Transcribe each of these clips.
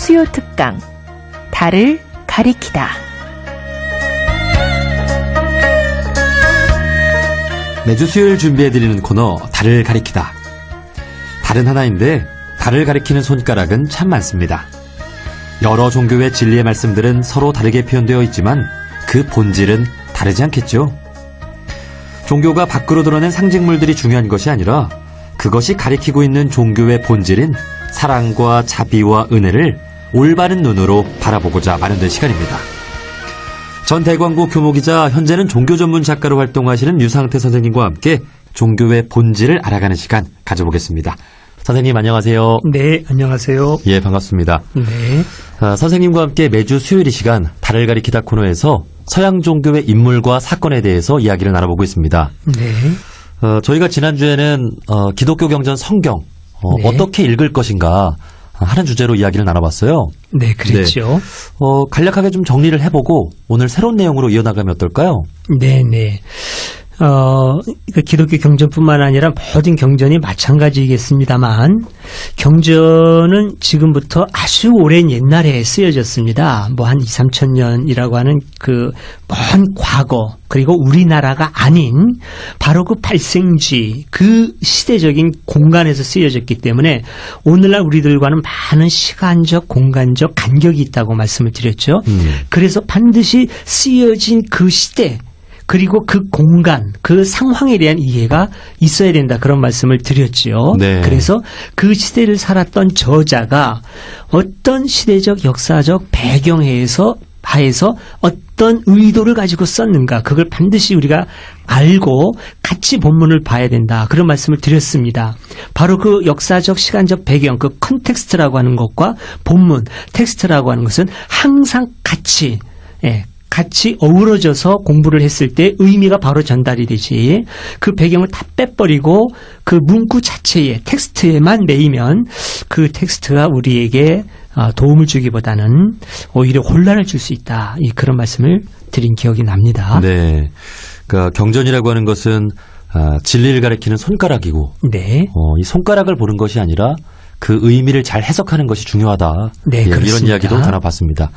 수요 특강 달을 가리키다. 매주 수요일 준비해드리는 코너 달을 가리키다. 달은 하나인데 달을 가리키는 손가락은 참 많습니다. 여러 종교의 진리의 말씀들은 서로 다르게 표현되어 있지만 그 본질은 다르지 않겠죠. 종교가 밖으로 드러낸 상징물들이 중요한 것이 아니라 그것이 가리키고 있는 종교의 본질인 사랑과 자비와 은혜를 올바른 눈으로 바라보고자 마련된 시간입니다. 전 대광고 교목이자 현재는 종교 전문 작가로 활동하시는 유상태 선생님과 함께 종교의 본질을 알아가는 시간 가져보겠습니다. 선생님 안녕하세요. 네, 안녕하세요. 예, 반갑습니다. 네. 선생님과 함께 매주 수요일 이 시간 달을 가리키다 코너에서 서양 종교의 인물과 사건에 대해서 이야기를 나눠보고 있습니다. 네. 저희가 지난주에는 기독교 경전 성경 네. 어떻게 읽을 것인가 하는 주제로 이야기를 나눠봤어요. 네, 그랬죠. 네. 간략하게 좀 정리를 해보고 오늘 새로운 내용으로 이어나가면 어떨까요? 네, 네. 그 기독교 경전뿐만 아니라 모든 경전이 마찬가지이겠습니다만 경전은 지금부터 아주 오랜 옛날에 쓰여졌습니다. 뭐 한 2, 3천 년이라고 하는 그 먼 과거 그리고 우리나라가 아닌 바로 그 발생지 그 시대적인 공간에서 쓰여졌기 때문에 오늘날 우리들과는 많은 시간적 공간적 간격이 있다고 말씀을 드렸죠. 그래서 반드시 쓰여진 그 시대 그리고 그 공간, 그 상황에 대한 이해가 있어야 된다. 그런 말씀을 드렸죠. 네. 그래서 그 시대를 살았던 저자가 어떤 시대적 역사적 배경에서 하에서 어떤 의도를 가지고 썼는가. 그걸 반드시 우리가 알고 같이 본문을 봐야 된다. 그런 말씀을 드렸습니다. 바로 그 역사적 시간적 배경, 그 컨텍스트라고 하는 것과 본문, 텍스트라고 하는 것은 항상 같이 같이 어우러져서 공부를 했을 때 의미가 바로 전달이 되지 그 배경을 다 빼버리고 그 문구 자체에 텍스트에만 매이면 그 텍스트가 우리에게 도움을 주기보다는 오히려 혼란을 줄 수 있다. 그런 말씀을 드린 기억이 납니다. 네, 그러니까 경전이라고 하는 것은 진리를 가리키는 손가락이고 네. 이 손가락을 보는 것이 아니라 그 의미를 잘 해석하는 것이 중요하다. 네, 이런 그렇습니다. 이야기도 나눠봤습니다.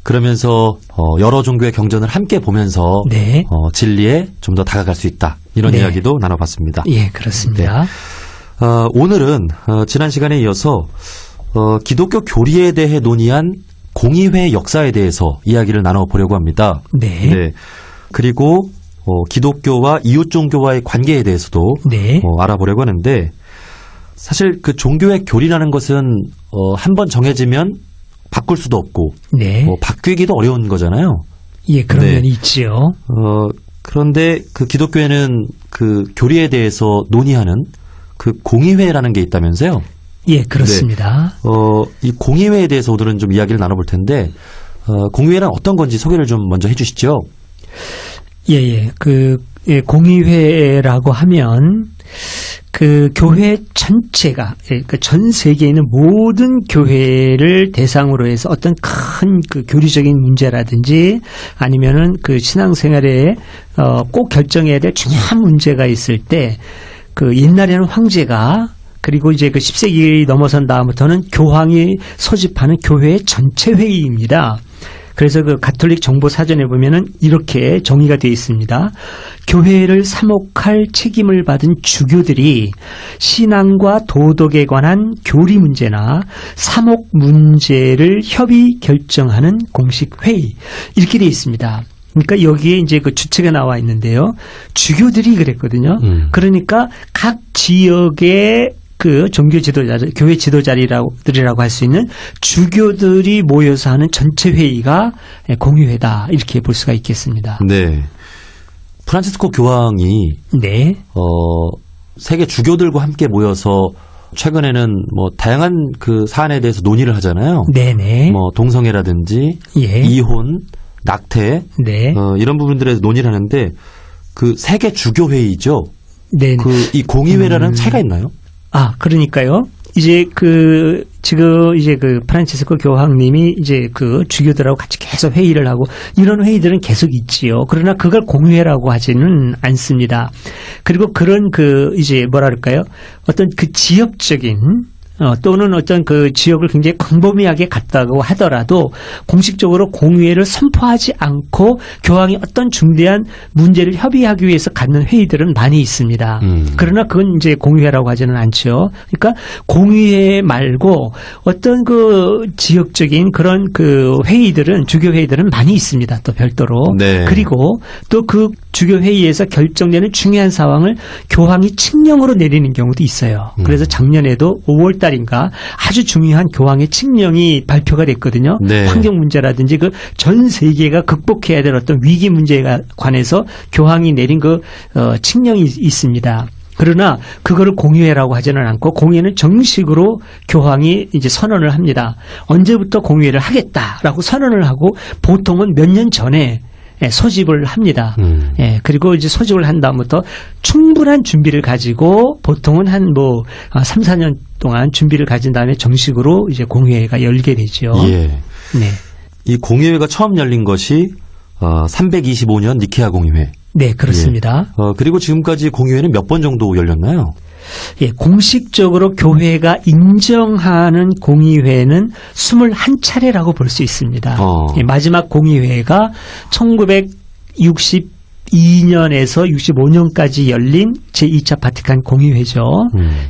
그러면서 여러 종교의 경전을 함께 보면서 네. 진리에 좀 더 다가갈 수 있다. 이런 네. 이야기도 나눠봤습니다. 예, 그렇습니다. 네. 오늘은 지난 시간에 이어서 기독교 교리에 대해 논의한 공의회의 역사에 대해서 이야기를 나눠보려고 합니다. 네. 네. 그리고 기독교와 이웃 종교와의 관계에 대해서도 네. 알아보려고 하는데 사실 그 종교의 교리라는 것은 한번 정해지면 바꿀 수도 없고 네. 바뀌기도 어려운 거잖아요. 예, 그런 네. 면이 있지요. 그런데 그 기독교에는 그 교리에 대해서 논의하는 그 공의회라는 게 있다면서요? 예, 그렇습니다. 네. 이 공의회에 대해서 오늘은 좀 이야기를 나눠볼 텐데 공의회란 어떤 건지 소개를 좀 먼저 해주시죠. 예. 공의회라고 하면 그 교회 전체가 전 세계에 있는 모든 교회를 대상으로 해서 어떤 큰 그 교리적인 문제라든지 아니면은 그 신앙생활에 꼭 결정해야 될 중요한 문제가 있을 때 그 옛날에는 황제가 그리고 이제 그 10세기 넘어선 다음부터는 교황이 소집하는 교회의 전체 회의입니다. 그래서 그 가톨릭 정보 사전에 보면은 이렇게 정의가 되어 있습니다. 교회를 사목할 책임을 받은 주교들이 신앙과 도덕에 관한 교리 문제나 사목 문제를 협의 결정하는 공식 회의 이렇게 되어 있습니다. 그러니까 여기에 이제 그 주체가 나와 있는데요. 주교들이 그랬거든요. 그러니까 각 지역의 그 종교 지도자, 교회 지도자들이라고 할 수 있는 주교들이 모여서 하는 전체 회의가 공의회다 이렇게 볼 수가 있겠습니다. 네. 프란치스코 교황이 네. 세계 주교들과 함께 모여서 최근에는 뭐 다양한 그 사안에 대해서 논의를 하잖아요. 네네. 뭐 동성애라든지 예. 이혼, 낙태 네. 이런 부분들에 대해서 논의를 하는데 그 세계 주교 회의죠. 네. 그 이 공의회라는 차이가 있나요? 그러니까요. 이제 지금 이제 프란치스코 교황님이 이제 주교들하고 같이 계속 회의를 하고 이런 회의들은 계속 있지요. 그러나 그걸 공유회라고 하지는 않습니다. 그리고 그런 이제 뭐랄까요? 어떤 지역적인 또는 어떤 그 지역을 굉장히 광범위하게 갔다고 하더라도 공식적으로 공의회를 선포하지 않고 교황이 어떤 중대한 문제를 협의하기 위해서 갖는 회의들은 많이 있습니다. 그러나 그건 이제 공의회라고 하지는 않죠. 그러니까 공의회 말고 어떤 그 지역적인 그런 그 회의들은 주교 회의들은 많이 있습니다. 또 별도로. 네. 그리고 또 그 주교 회의에서 결정되는 중요한 사항을 교황이 칙령으로 내리는 경우도 있어요. 그래서 작년에도 5월 달인가 아주 중요한 교황의 칙령이 발표가 됐거든요. 네. 환경 문제라든지 그 전 세계가 극복해야 될 어떤 위기 문제에 관해서 교황이 내린 그 칙령이 있습니다. 그러나 그거를 공의회라고 하지는 않고 공의회는 정식으로 교황이 이제 선언을 합니다. 언제부터 공의회를 하겠다라고 선언을 하고 보통은 몇 년 전에 소집을 합니다. 예, 그리고 이제 소집을 한 다음부터 충분한 준비를 가지고 보통은 한 3, 4년 동안 준비를 가진 다음에 정식으로 이제 공의회가 열게 되죠. 예. 네. 이 공의회가 처음 열린 것이 325년 니케아 공의회. 네, 그렇습니다. 예. 그리고 지금까지 공의회는 몇 번 정도 열렸나요? 예, 공식적으로 교회가 인정하는 공의회는 21차례라고 볼 수 있습니다. 예, 마지막 공의회가 1962년에서 65년까지 열린 제2차 바티칸 공의회죠.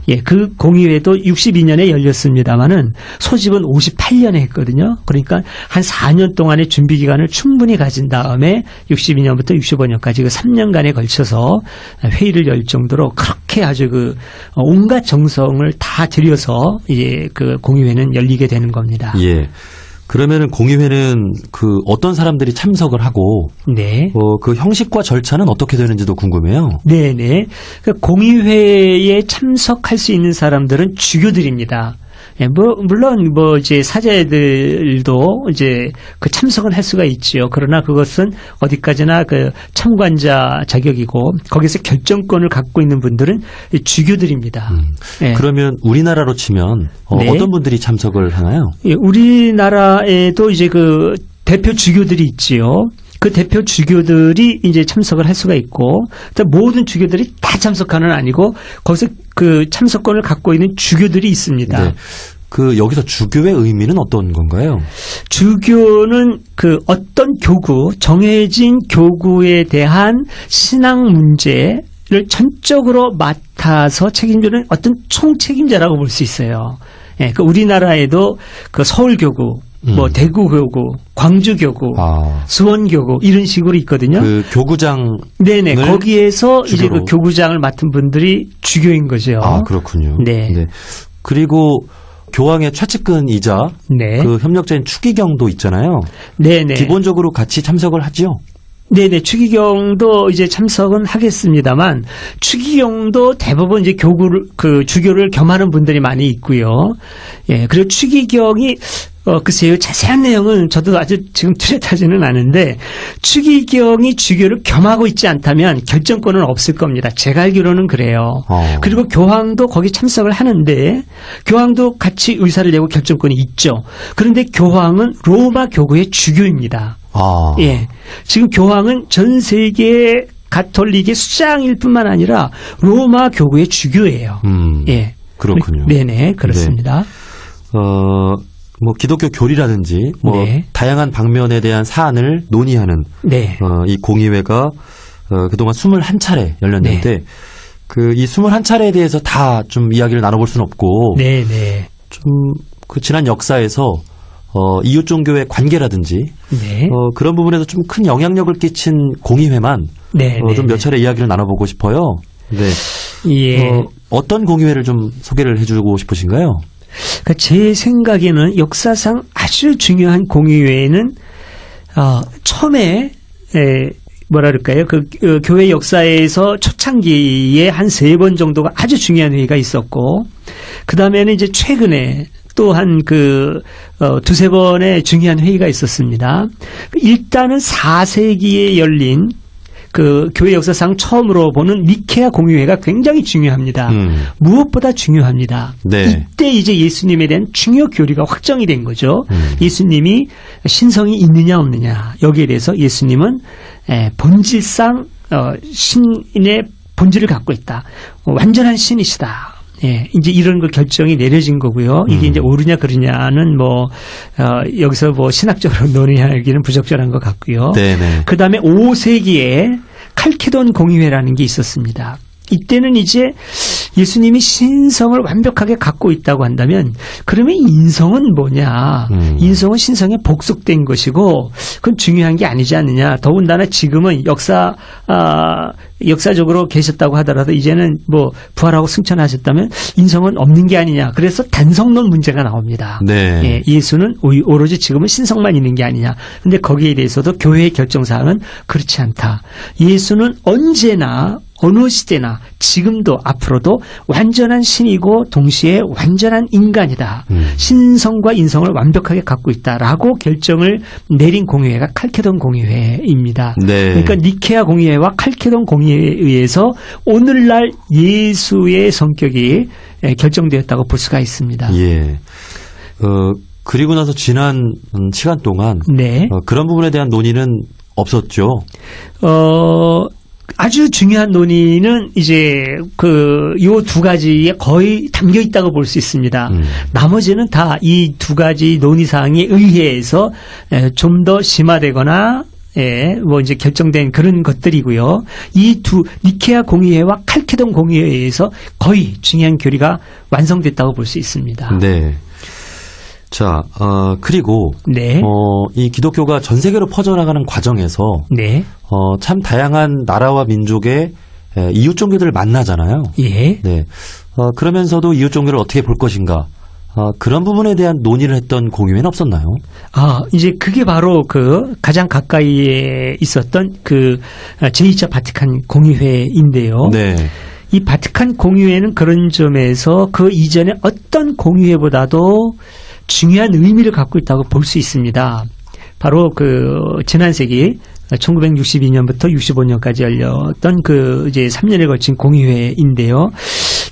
예, 그 공의회도 62년에 열렸습니다마는 소집은 58년에 했거든요. 그러니까 한 4년 동안의 준비 기간을 충분히 가진 다음에 62년부터 65년까지 그 3년간에 걸쳐서 회의를 열 정도로 그렇게 아주 그 온갖 정성을 다 들여서 이제 그 공의회는 열리게 되는 겁니다. 예. 그러면은 공의회는 그 어떤 사람들이 참석을 하고 네. 그 형식과 절차는 어떻게 되는지도 궁금해요. 네네. 그 공의회에 참석할 수 있는 사람들은 주교들입니다. 예, 물론 이제 사제들도 이제 그 참석은 할 수가 있지요. 그러나 그것은 어디까지나 그 참관자 자격이고 거기서 결정권을 갖고 있는 분들은 주교들입니다. 예. 그러면 우리나라로 치면 네. 어떤 분들이 참석을 하나요? 예, 우리나라에도 이제 그 대표 주교들이 있지요. 그 대표 주교들이 이제 참석을 할 수가 있고, 모든 주교들이 다 참석하는 아니고, 거기서 그 참석권을 갖고 있는 주교들이 있습니다. 네. 그 여기서 주교의 의미는 어떤 건가요? 주교는 그 어떤 교구, 정해진 교구에 대한 신앙 문제를 전적으로 맡아서 책임지는 어떤 총책임자라고 볼 수 있어요. 예, 그 우리나라에도 그 서울교구, 대구교구, 광주교구, 수원교구 이런 식으로 있거든요. 그 교구장. 네네. 거기에서 주교로. 이제 그 교구장을 맡은 분들이 주교인 거죠. 아, 그렇군요. 네. 네. 그리고 교황의 최측근이자 네. 그 협력자인 추기경도 있잖아요. 네네. 기본적으로 같이 참석을 하죠. 네네. 추기경도 이제 참석은 하겠습니다만, 추기경도 대부분 이제 그 주교를 겸하는 분들이 많이 있고요. 예. 그리고 추기경이 글쎄요. 자세한 내용은 저도 아주 지금 뚜렷하지는 않은데 추기경이 주교를 겸하고 있지 않다면 결정권은 없을 겁니다. 제가 알기로는 그래요. 그리고 교황도 거기 참석을 하는데 교황도 같이 의사를 내고 결정권이 있죠. 그런데 교황은 로마 교구의 주교입니다. 예. 지금 교황은 전 세계 가톨릭의 수장일 뿐만 아니라 로마 교구의 주교예요. 예. 그렇군요. 네네. 그렇습니다. 네. 기독교 교리라든지 네. 다양한 방면에 대한 사안을 논의하는 네. 이 공의회가 그동안 21차례 열렸는데 네. 그 이 21차례에 대해서 다 좀 이야기를 나눠볼 수는 없고 네, 네. 좀 그 지난 역사에서 이웃 종교의 관계라든지 네. 그런 부분에서 좀 큰 영향력을 끼친 공의회만 네, 좀 몇 차례 이야기를 나눠보고 싶어요. 네. 예. 어떤 공의회를 좀 소개를 해주고 싶으신가요? 그러니까 제 생각에는 역사상 아주 중요한 공의회는 처음에 뭐랄까요? 그 교회 역사에서 초창기에 한 3번 정도가 아주 중요한 회의가 있었고, 그 다음에는 이제 최근에 또 한 두세 번의 중요한 회의가 있었습니다. 일단은 4세기에 열린 그 교회 역사상 처음으로 보는 니케아 공의회가 굉장히 중요합니다. 무엇보다 중요합니다. 네. 이때 이제 예수님에 대한 중요 교리가 확정이 된 거죠. 예수님이 신성이 있느냐 없느냐 여기에 대해서 예수님은 본질상 신의 본질을 갖고 있다. 완전한 신이시다. 예, 이제 이런 그 결정이 내려진 거고요. 이게 이제 옳으냐 그르냐는 여기서 신학적으로 논의하기는 부적절한 것 같고요. 네네. 그 다음에 5세기에 칼케돈 공의회라는 게 있었습니다. 이때는 이제 예수님이 신성을 완벽하게 갖고 있다고 한다면 그러면 인성은 뭐냐? 인성은 신성에 복속된 것이고 그건 중요한 게 아니지 않느냐. 더군다나 지금은 역사적으로 계셨다고 하더라도 이제는 부활하고 승천하셨다면 인성은 없는 게 아니냐. 그래서 단성론 문제가 나옵니다. 네. 예, 예수는 오로지 지금은 신성만 있는 게 아니냐. 근데 거기에 대해서도 교회의 결정사항은 그렇지 않다. 예수는 언제나 어느 시대나 지금도 앞으로도 완전한 신이고 동시에 완전한 인간이다. 신성과 인성을 완벽하게 갖고 있다라고 결정을 내린 공의회가 칼케돈 공의회입니다. 네. 그러니까 니케아 공의회와 칼케돈 공의회에 의해서 오늘날 예수의 성격이 결정되었다고 볼 수가 있습니다. 예. 그리고 나서 지난 시간 동안 네. 그런 부분에 대한 논의는 없었죠. 아주 중요한 논의는 이제 요 두 가지에 거의 담겨 있다고 볼 수 있습니다. 나머지는 다 이 두 가지 논의 사항에 의해서 좀 더 심화되거나 이제 결정된 그런 것들이고요. 이 니케아 공의회와 칼케돈 공의회에 의해서 거의 중요한 교리가 완성됐다고 볼 수 있습니다. 네. 자, 그리고 네. 이 기독교가 전 세계로 퍼져나가는 과정에서 네. 참 다양한 나라와 민족의 이웃 종교들을 만나잖아요. 예. 네. 그러면서도 이웃 종교를 어떻게 볼 것인가? 그런 부분에 대한 논의를 했던 공의회는 없었나요? 이제 그게 바로 가장 가까이에 있었던 제2차 바티칸 공의회인데요. 네. 이 바티칸 공의회는 그런 점에서 그 이전에 어떤 공의회보다도 중요한 의미를 갖고 있다고 볼 수 있습니다. 바로 지난 세기 1962년부터 65년까지 열렸던 이제 3년에 걸친 공의회인데요.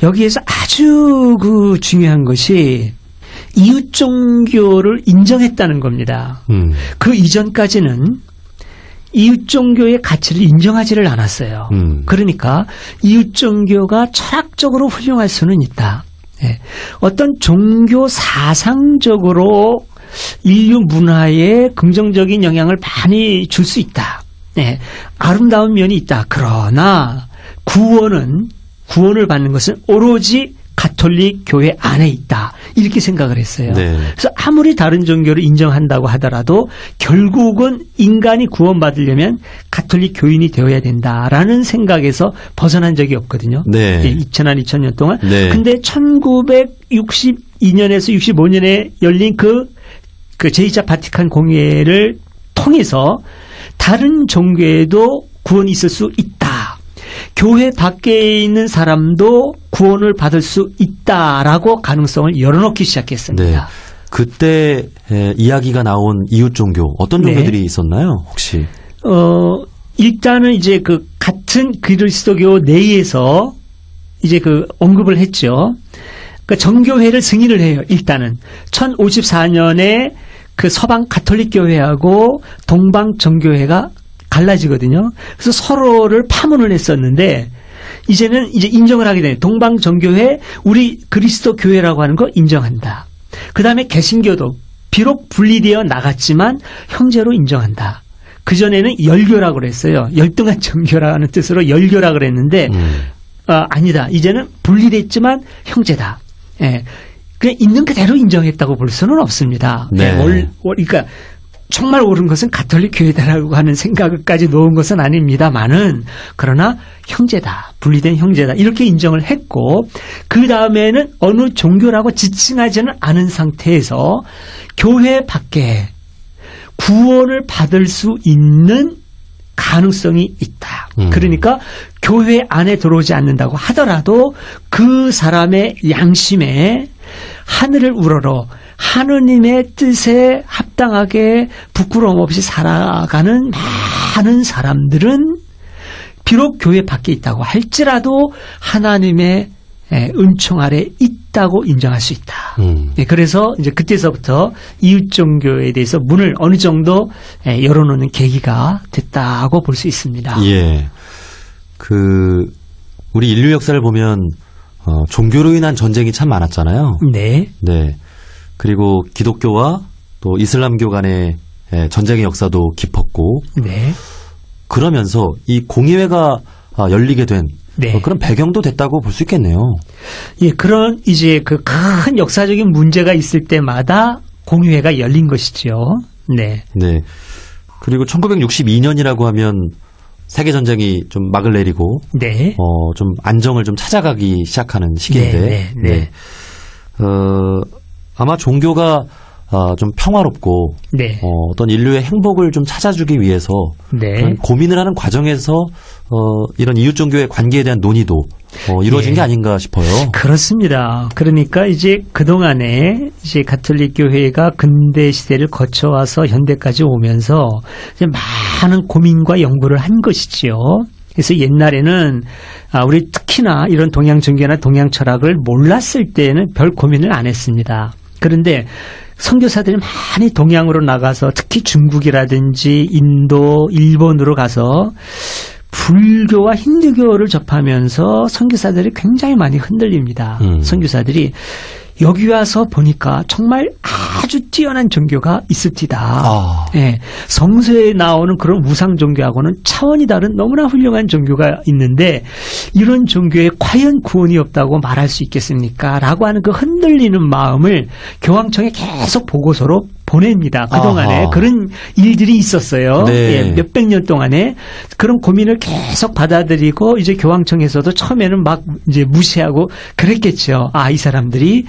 여기에서 아주 중요한 것이 이웃 종교를 인정했다는 겁니다. 그 이전까지는 이웃 종교의 가치를 인정하지를 않았어요. 그러니까 이웃 종교가 철학적으로 훌륭할 수는 있다. 예. 어떤 종교 사상적으로 인류 문화에 긍정적인 영향을 많이 줄 수 있다. 예. 아름다운 면이 있다. 그러나 구원을 받는 것은 오로지 가톨릭 교회 안에 있다. 이렇게 생각을 했어요. 네. 그래서 아무리 다른 종교를 인정한다고 하더라도 결국은 인간이 구원받으려면 가톨릭 교인이 되어야 된다라는 생각에서 벗어난 적이 없거든요. 네. 2000년 동안. 네. 근데 1962년에서 65년에 열린 제2차 바티칸 공의회를 통해서 다른 종교에도 구원이 있을 수 있다. 교회 밖에 있는 사람도 구원을 받을 수 있다라고 가능성을 열어놓기 시작했습니다. 네. 그때 이야기가 나온 이웃 종교 어떤 종교들이 있었나요? 혹시? 일단은 이제 같은 그리스도교 내에서 이제 언급을 했죠. 정교회를 승인을 해요. 일단은 1054년에 서방 가톨릭 교회하고 동방 정교회가 갈라지거든요. 그래서 서로를 파문을 했었는데 이제는 인정을 하게 돼요. 동방 정교회 우리 그리스도 교회라고 하는 거 인정한다. 그다음에 개신교도 비록 분리되어 나갔지만 형제로 인정한다. 그전에는 열교라고 그랬어요. 열등한 정교라는 뜻으로 열교라고 그랬는데 아니다. 이제는 분리됐지만 형제다. 예. 그냥 있는 그대로 인정했다고 볼 수는 없습니다. 네. 그러니까 정말 옳은 것은 가톨릭 교회다라고 하는 생각까지 놓은 것은 아닙니다만은 그러나 형제다. 분리된 형제다. 이렇게 인정을 했고 그 다음에는 어느 종교라고 지칭하지는 않은 상태에서 교회 밖에 구원을 받을 수 있는 가능성이 있다. 그러니까 교회 안에 들어오지 않는다고 하더라도 그 사람의 양심에 하늘을 우러러 하느님의 뜻에 합당하게 부끄러움 없이 살아가는 많은 사람들은 비록 교회 밖에 있다고 할지라도 하나님의 은총 아래 있다고 인정할 수 있다. 그래서 이제 그때서부터 이웃 종교에 대해서 문을 어느 정도 열어놓는 계기가 됐다고 볼 수 있습니다. 예. 우리 인류 역사를 보면 종교로 인한 전쟁이 참 많았잖아요. 네. 네. 그리고 기독교와 또 이슬람교 간의 전쟁의 역사도 깊었고, 네. 그러면서 이 공의회가 열리게 된 네. 그런 배경도 됐다고 볼 수 있겠네요. 예, 그런 이제 그 큰 역사적인 문제가 있을 때마다 공의회가 열린 것이죠. 네. 네. 그리고 1962년이라고 하면 세계 전쟁이 좀 막을 내리고, 네. 좀 안정을 좀 찾아가기 시작하는 시기인데, 네. 아마 종교가 좀 평화롭고, 네. 어떤 인류의 행복을 좀 찾아주기 위해서 네. 그런 고민을 하는 과정에서 이런 이웃 종교의 관계에 대한 논의도 이루어진 네. 게 아닌가 싶어요. 그렇습니다. 그러니까 이제 그동안에 이제 가톨릭 교회가 근대 시대를 거쳐와서 현대까지 오면서 이제 많은 고민과 연구를 한 것이지요. 그래서 옛날에는 우리 특히나 이런 동양 종교나 동양 철학을 몰랐을 때는 별 고민을 안 했습니다. 그런데 선교사들이 많이 동양으로 나가서 특히 중국이라든지 인도, 일본으로 가서 불교와 힌두교를 접하면서 선교사들이 굉장히 많이 흔들립니다. 선교사들이 여기 와서 보니까 정말 아주 뛰어난 종교가 있습니다. 예, 성서에 나오는 그런 우상 종교하고는 차원이 다른 너무나 훌륭한 종교가 있는데 이런 종교에 과연 구원이 없다고 말할 수 있겠습니까? 라고 하는 그 흔들리는 마음을 교황청에 계속 보고서로 보냅니다. 그동안에 아하. 그런 일들이 있었어요. 네. 예, 몇백 년 동안에 그런 고민을 계속 받아들이고 이제 교황청에서도 처음에는 막 이제 무시하고 그랬겠죠. 이 사람들이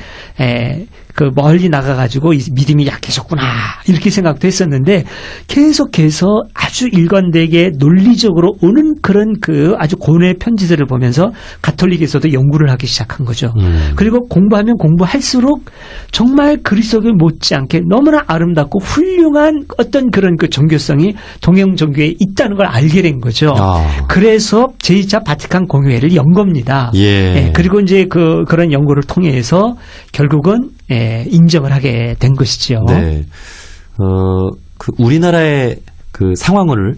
그 멀리 나가가지고 믿음이 약해졌구나 이렇게 생각도 했었는데 계속해서 아주 일관되게 논리적으로 오는 그런 그 아주 고뇌 편지들을 보면서 가톨릭에서도 연구를 하기 시작한 거죠. 그리고 공부하면 공부할수록 정말 그리스도교 못지않게 너무나 아름답고 훌륭한 어떤 그런 그 종교성이 동양 종교에 있다는 걸 알게 된 거죠. 그래서 제2차 바티칸 공의회를 연 겁니다. 예. 그리고 이제 그런 연구를 통해서 결국은 인정을 하게 된 것이죠. 네. 그 우리나라의 그 상황을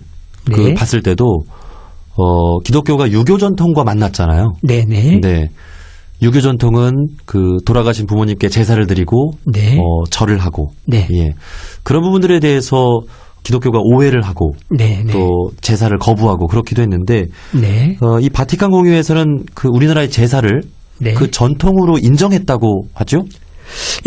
네. 봤을 때도 기독교가 유교 전통과 만났잖아요. 네네. 네. 유교 전통은 그 돌아가신 부모님께 제사를 드리고 네. 절을 하고 네. 예. 그런 부분들에 대해서 기독교가 오해를 하고 네. 또 제사를 거부하고 그렇기도 했는데 네. 이 바티칸 공의회에서는 그 우리나라의 제사를 네. 그 전통으로 인정했다고 하죠?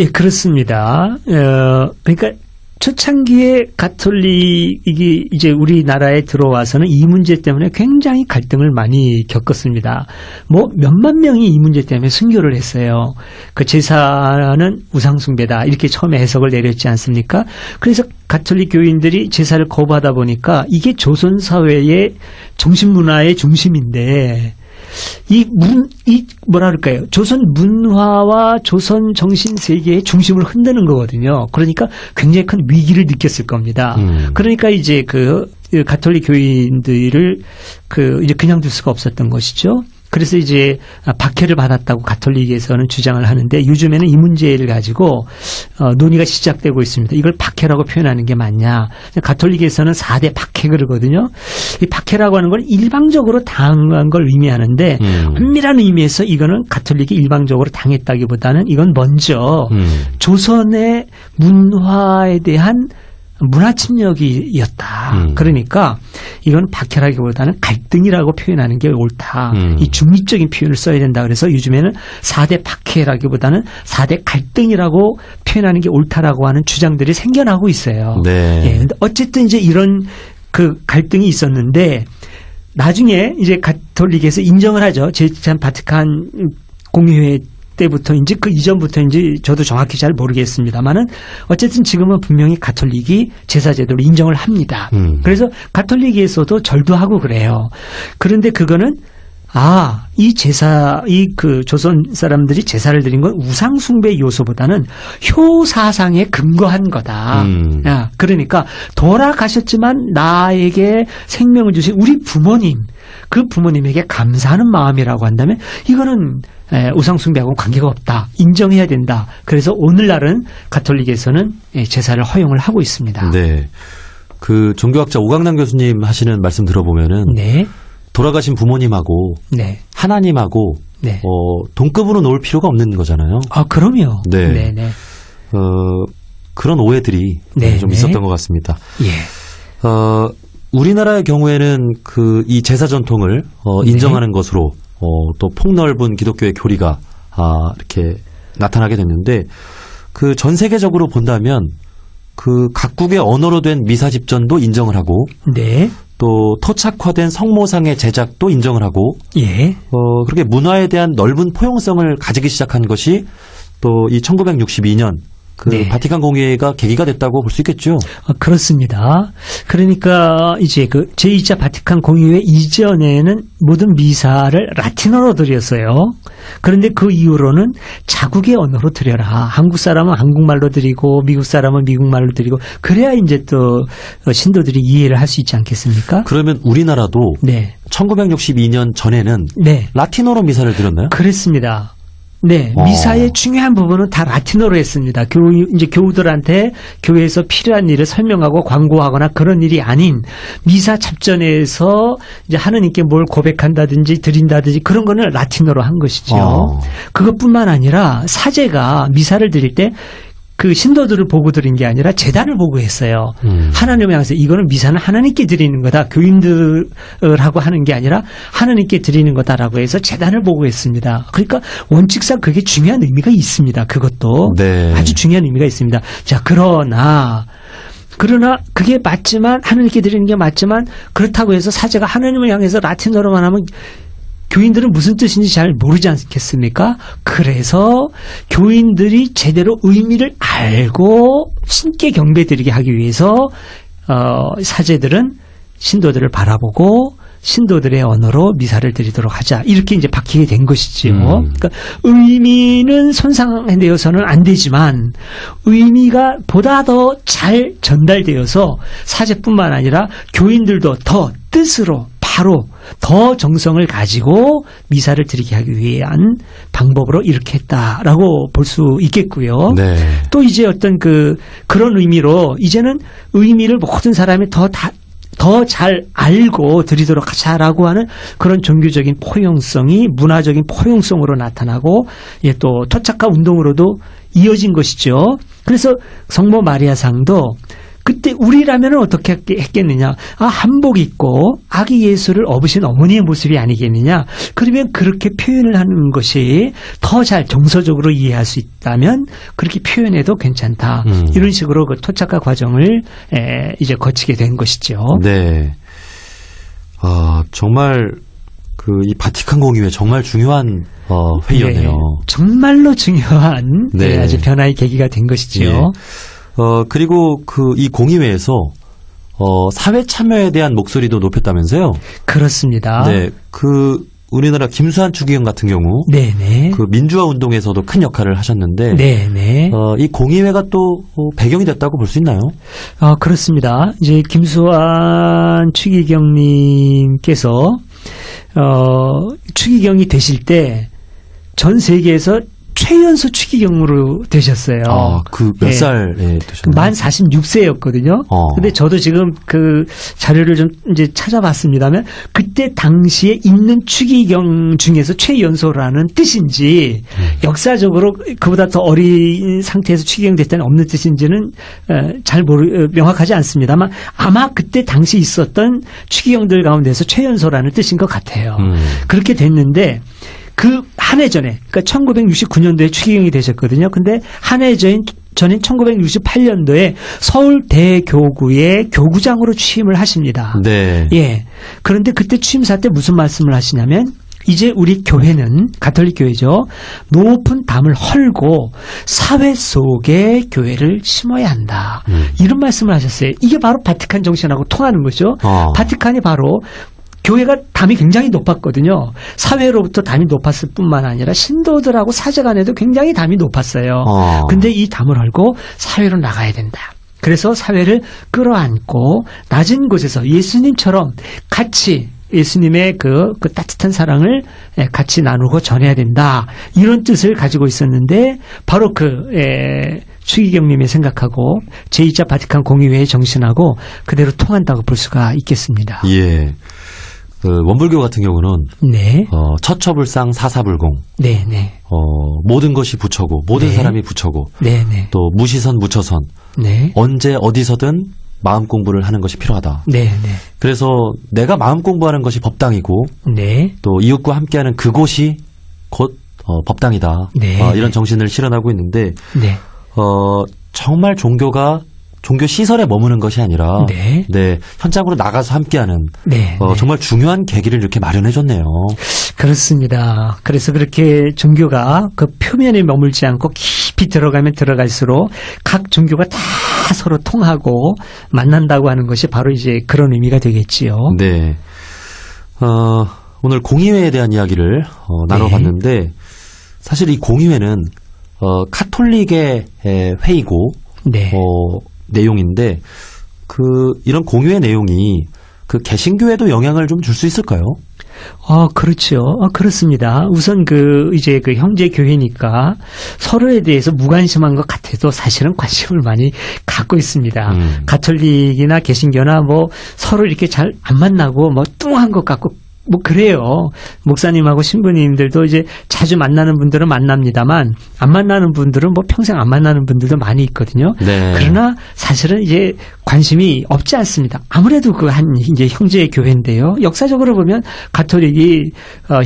예, 그렇습니다. 그러니까 초창기에 가톨릭이 이제 우리나라에 들어와서는 이 문제 때문에 굉장히 갈등을 많이 겪었습니다. 뭐 몇만 명이 이 문제 때문에 순교를 했어요. 그 제사는 우상숭배다 이렇게 처음에 해석을 내렸지 않습니까? 그래서 가톨릭 교인들이 제사를 거부하다 보니까 이게 조선 사회의 정신 문화의 중심인데 뭐라 그럴까요? 조선 문화와 조선 정신 세계의 중심을 흔드는 거거든요. 그러니까 굉장히 큰 위기를 느꼈을 겁니다. 그러니까 이제 그 가톨릭 교인들을 이제 그냥 둘 수가 없었던 것이죠. 그래서 이제 박해를 받았다고 가톨릭에서는 주장을 하는데 요즘에는 이 문제를 가지고 논의가 시작되고 있습니다. 이걸 박해라고 표현하는 게 맞냐. 가톨릭에서는 4대 박해 그러거든요. 이 박해라고 하는 건 일방적으로 당한 걸 의미하는데 엄밀한 의미에서 이거는 가톨릭이 일방적으로 당했다기보다는 이건 먼저 조선의 문화에 대한 문화 침략이었다. 그러니까 이건 박해라기보다는 갈등이라고 표현하는 게 옳다. 이 중립적인 표현을 써야 된다. 그래서 요즘에는 4대 박해라기보다는 4대 갈등이라고 표현하는 게 옳다라고 하는 주장들이 생겨나고 있어요. 네. 예, 근데 어쨌든 이제 이런 그 갈등이 있었는데 나중에 이제 가톨릭에서 인정을 하죠. 제2차 바티칸 공의회 때부터인지 그 이전부터인지 저도 정확히 잘 모르겠습니다만은 어쨌든 지금은 분명히 가톨릭이 제사 제도를 인정을 합니다. 그래서 가톨릭에서도 절도 하고 그래요. 그런데 그거는 이 그 조선 사람들이 제사를 드린 건 우상숭배 요소보다는 효사상에 근거한 거다. 그러니까 돌아가셨지만 나에게 생명을 주신 우리 부모님, 그 부모님에게 감사하는 마음이라고 한다면 이거는 우상숭배하고는 관계가 없다. 인정해야 된다. 그래서 오늘날은 가톨릭에서는 제사를 허용을 하고 있습니다. 네. 그 종교학자 오강남 교수님 하시는 말씀 들어보면은 네. 돌아가신 부모님하고 네. 하나님하고 네. 동급으로 놓을 필요가 없는 거잖아요. 아, 그럼요. 네. 네네. 그런 오해들이 네, 좀 네. 있었던 것 같습니다. 예. 우리나라의 경우에는 이 제사 전통을 인정하는 것으로 또 폭넓은 기독교의 교리가 이렇게 나타나게 됐는데 그 전 세계적으로 본다면 그 각국의 언어로 된 미사 집전도 인정을 하고 네. 또 토착화된 성모상의 제작도 인정을 하고 예. 그렇게 문화에 대한 넓은 포용성을 가지기 시작한 것이 또 이 1962년 그 네. 바티칸 공의회가 계기가 됐다고 볼 수 있겠죠. 그렇습니다. 그러니까 이제 그 제2차 바티칸 공의회 이전에는 모든 미사를 라틴어로 드렸어요. 그런데 그 이후로는 자국의 언어로 드려라. 한국 사람은 한국말로 드리고 미국 사람은 미국말로 드리고 그래야 이제 또 신도들이 이해를 할 수 있지 않겠습니까? 그러면 우리나라도 네. 1962년 전에는 네. 라틴어로 미사를 드렸나요? 그랬습니다. 네, 어. 미사의 중요한 부분은 다 라틴어로 했습니다. 이제 교우들한테 교회에서 필요한 일을 설명하고 광고하거나 그런 일이 아닌 미사 잡전에서 이제 하느님께 뭘 고백한다든지 드린다든지 그런 거는 라틴어로 한 것이죠. 그것뿐만 아니라 사제가 미사를 드릴 때 그 신도들을 보고 드린 게 아니라 제단을 보고 했어요. 하나님을 향해서 이거는 미사는 하나님께 드리는 거다. 교인들하고 하는 게 아니라 하나님께 드리는 거다라고 해서 제단을 보고 했습니다. 그러니까 원칙상 그게 중요한 의미가 있습니다. 그것도 네. 아주 중요한 의미가 있습니다. 자, 그러나 그게 맞지만 하나님께 드리는 게 맞지만 그렇다고 해서 사제가 하나님을 향해서 라틴어로만 하면 교인들은 무슨 뜻인지 잘 모르지 않겠습니까? 그래서 교인들이 제대로 의미를 알고 신께 경배드리게 하기 위해서 사제들은 신도들을 바라보고 신도들의 언어로 미사를 드리도록 하자. 이렇게 이제 바뀌게 된 것이지요. 그러니까 의미는 손상되어서는 안 되지만 의미가 보다 더 잘 전달되어서 사제뿐만 아니라 교인들도 더 뜻으로 바로 더 정성을 가지고 미사를 드리게 하기 위한 방법으로 이렇게 했다라고 볼 수 있겠고요. 네. 또 이제 어떤 그런 의미로 이제는 의미를 모든 사람이 더 잘 알고 드리도록 하자라고 하는 그런 종교적인 포용성이 문화적인 포용성으로 나타나고 또 토착화 운동으로도 이어진 것이죠. 그래서 성모 마리아상도 그때 우리라면 어떻게 했겠느냐. 한복 입고 아기 예수를 업으신 어머니의 모습이 아니겠느냐. 그러면 그렇게 표현을 하는 것이 더 잘 정서적으로 이해할 수 있다면 그렇게 표현해도 괜찮다. 이런 식으로 그 토착화 과정을 이제 거치게 된 것이죠. 네. 정말 이 바티칸 공의회 정말 중요한 회의였네요. 네, 정말로 중요한 네. 아주 변화의 계기가 된 것이지요. 예. 그리고 이 공의회에서 사회 참여에 대한 목소리도 높였다면서요? 그렇습니다. 네. 우리나라 김수환 추기경 같은 경우 네네. 그 민주화 운동에서도 큰 역할을 하셨는데 네네. 이 공의회가 또 배경이 됐다고 볼 수 있나요? 그렇습니다. 이제 김수환 추기경님께서 추기경이 되실 때 전 세계에서 최연소 추기경으로 되셨어요. 그 몇 살에 되셨나요? 만 46세였거든요. 근데 저도 지금 그 자료를 좀 이제 찾아봤습니다만 그때 당시에 있는 추기경 중에서 최연소라는 뜻인지 역사적으로 그보다 더 어린 상태에서 추기경 됐다는 없는 뜻인지는 명확하지 않습니다만 아마 그때 당시 있었던 추기경들 가운데서 최연소라는 뜻인 것 같아요. 그렇게 됐는데 그 한 해 전에, 그러니까 1969년도에 추기경이 되셨거든요. 근데 한 해 전인 1968년도에 서울대교구의 교구장으로 취임을 하십니다. 네. 예. 그런데 그때 취임사 때 무슨 말씀을 하시냐면, 이제 우리 교회는, 가톨릭 교회죠. 높은 담을 헐고 사회 속에 교회를 심어야 한다. 이런 말씀을 하셨어요. 이게 바로 바티칸 정신하고 통하는 거죠. 바티칸이 바로 교회가 담이 굉장히 높았거든요. 사회로부터 담이 높았을 뿐만 아니라 신도들하고 사제 간에도 굉장히 담이 높았어요. 근데 이 담을 헐고 사회로 나가야 된다. 그래서 사회를 끌어안고 낮은 곳에서 예수님처럼 같이 예수님의 그 따뜻한 사랑을 같이 나누고 전해야 된다. 이런 뜻을 가지고 있었는데 바로 추기경님이 생각하고 제2차 바티칸 공의회의 정신하고 그대로 통한다고 볼 수가 있겠습니다. 예. 원불교 같은 경우는 네. 처처불상 사사불공, 네, 네. 모든 것이 부처고 모든 네. 사람이 부처고 네, 네. 또 무시선 무처선 네. 언제 어디서든 마음 공부를 하는 것이 필요하다. 네, 네. 그래서 내가 마음 공부하는 것이 법당이고 네. 또 이웃과 함께하는 그곳이 곧 법당이다. 네. 이런 정신을 실현하고 있는데 네. 정말 종교가 종교 시설에 머무는 것이 아니라 네. 현장으로 나가서 함께하는 네. 네. 정말 중요한 계기를 이렇게 마련해줬네요. 그렇습니다. 그래서 그렇게 종교가 그 표면에 머물지 않고 깊이 들어가면 들어갈수록 각 종교가 다 서로 통하고 만난다고 하는 것이 바로 이제 그런 의미가 되겠지요. 네. 오늘 공의회에 대한 이야기를 나눠봤는데 사실 이 공의회는 카톨릭의 회의고 네. 내용인데 이런 공의회 내용이 그 개신교에도 영향을 좀 줄 수 있을까요? 그렇죠. 그렇습니다. 우선 이제 형제 교회니까 서로에 대해서 무관심한 것 같아도 사실은 관심을 많이 갖고 있습니다. 가톨릭이나 개신교나 서로 이렇게 잘 안 만나고 뚱한 것 같고 그래요. 목사님하고 신부님들도 이제 자주 만나는 분들은 만납니다만 안 만나는 분들은 평생 안 만나는 분들도 많이 있거든요. 네. 그러나 사실은 이제 관심이 없지 않습니다. 아무래도 이제 형제의 교회인데요. 역사적으로 보면 가톨릭이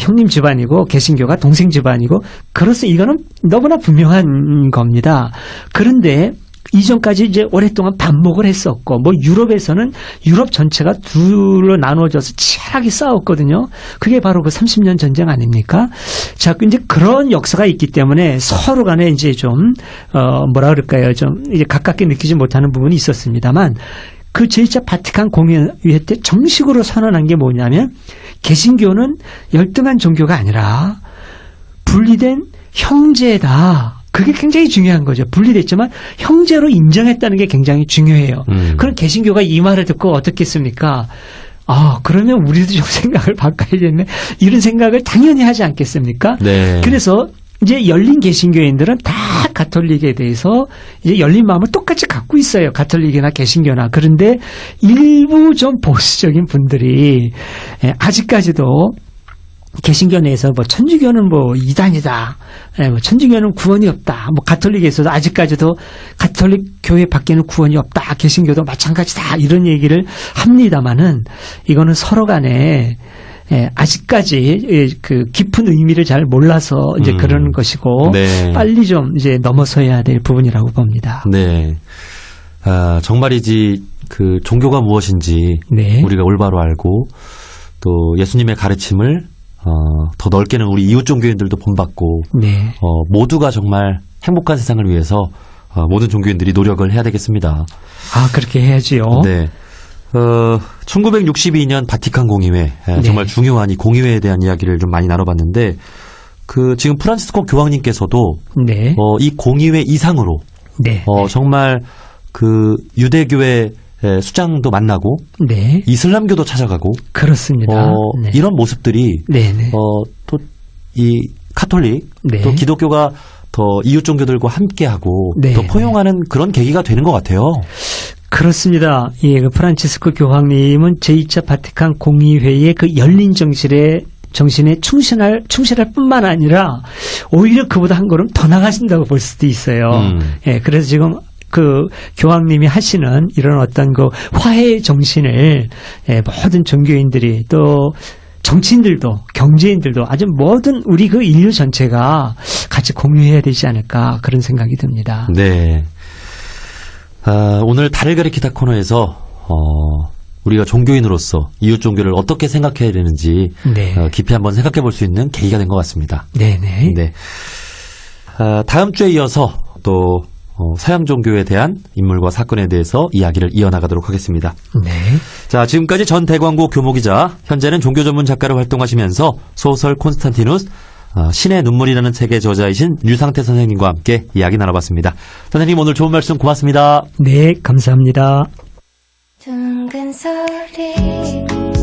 형님 집안이고 개신교가 동생 집안이고 그래서 이거는 너무나 분명한 겁니다. 그런데 이전까지 이제 오랫동안 반목을 했었고, 유럽에서는 유럽 전체가 둘로 나눠져서 치열하게 싸웠거든요. 그게 바로 그 30년 전쟁 아닙니까? 자, 이제 그런 역사가 있기 때문에 서로 간에 이제 좀, 뭐라 그럴까요? 좀 이제 가깝게 느끼지 못하는 부분이 있었습니다만, 그 제2차 바티칸 공의회 때 정식으로 선언한 게 뭐냐면, 개신교는 열등한 종교가 아니라 분리된 형제다. 그게 굉장히 중요한 거죠. 분리됐지만 형제로 인정했다는 게 굉장히 중요해요. 그럼 개신교가 이 말을 듣고 어떻겠습니까? 그러면 우리도 좀 생각을 바꿔야겠네. 이런 생각을 당연히 하지 않겠습니까? 네. 그래서 이제 열린 개신교인들은 다 가톨릭에 대해서 이제 열린 마음을 똑같이 갖고 있어요. 가톨릭이나 개신교나. 그런데 일부 좀 보수적인 분들이 아직까지도 개신교 내에서 천주교는 이단이다. 천주교는 구원이 없다. 가톨릭에서도 아직까지도 가톨릭 교회 밖에는 구원이 없다. 개신교도 마찬가지다. 이런 얘기를 합니다만은 이거는 서로 간에 아직까지 그 깊은 의미를 잘 몰라서 이제 그러는 것이고 네. 빨리 좀 이제 넘어서야 될 부분이라고 봅니다. 네. 정말이지 그 종교가 무엇인지 네. 우리가 올바로 알고 또 예수님의 가르침을 더 넓게는 우리 이웃 종교인들도 본받고 네. 모두가 정말 행복한 세상을 위해서 모든 종교인들이 노력을 해야 되겠습니다. 그렇게 해야지요. 네. 1962년 바티칸 공의회 네. 정말 중요한 이 공의회에 대한 이야기를 좀 많이 나눠봤는데 지금 프란치스코 교황님께서도 네. 이 공의회 이상으로 네. 정말 그 유대교의 수장도 만나고 네. 이슬람교도 찾아가고 그렇습니다. 네. 이런 모습들이 네. 네. 또 이 카톨릭 네. 또 기독교가 더 이웃 종교들과 함께하고 네. 더 포용하는 그런 계기가 되는 것 같아요. 그렇습니다. 예, 그 프란치스코 교황님은 제2차 바티칸 공의회의 그 열린 정신에 충실할 뿐만 아니라 오히려 그보다 한 걸음 더 나가신다고 볼 수도 있어요. 예, 그래서 지금 그 교황님이 하시는 이런 어떤 그 화해의 정신을 모든 종교인들이 또 정치인들도 경제인들도 아주 모든 우리 그 인류 전체가 같이 공유해야 되지 않을까 그런 생각이 듭니다. 네. 오늘 달을 가리키다 코너에서 우리가 종교인으로서 이웃 종교를 어떻게 생각해야 되는지 네. 깊이 한번 생각해 볼 수 있는 계기가 된 것 같습니다. 네네. 네. 다음 주에 이어서 또 서양 종교에 대한 인물과 사건에 대해서 이야기를 이어나가도록 하겠습니다. 네. 자, 지금까지 전 대광고 교모기자, 현재는 종교 전문 작가로 활동하시면서 소설 콘스탄티누스, 신의 눈물이라는 책의 저자이신 류상태 선생님과 함께 이야기 나눠봤습니다. 선생님 오늘 좋은 말씀 고맙습니다. 네, 감사합니다. 둥근 소리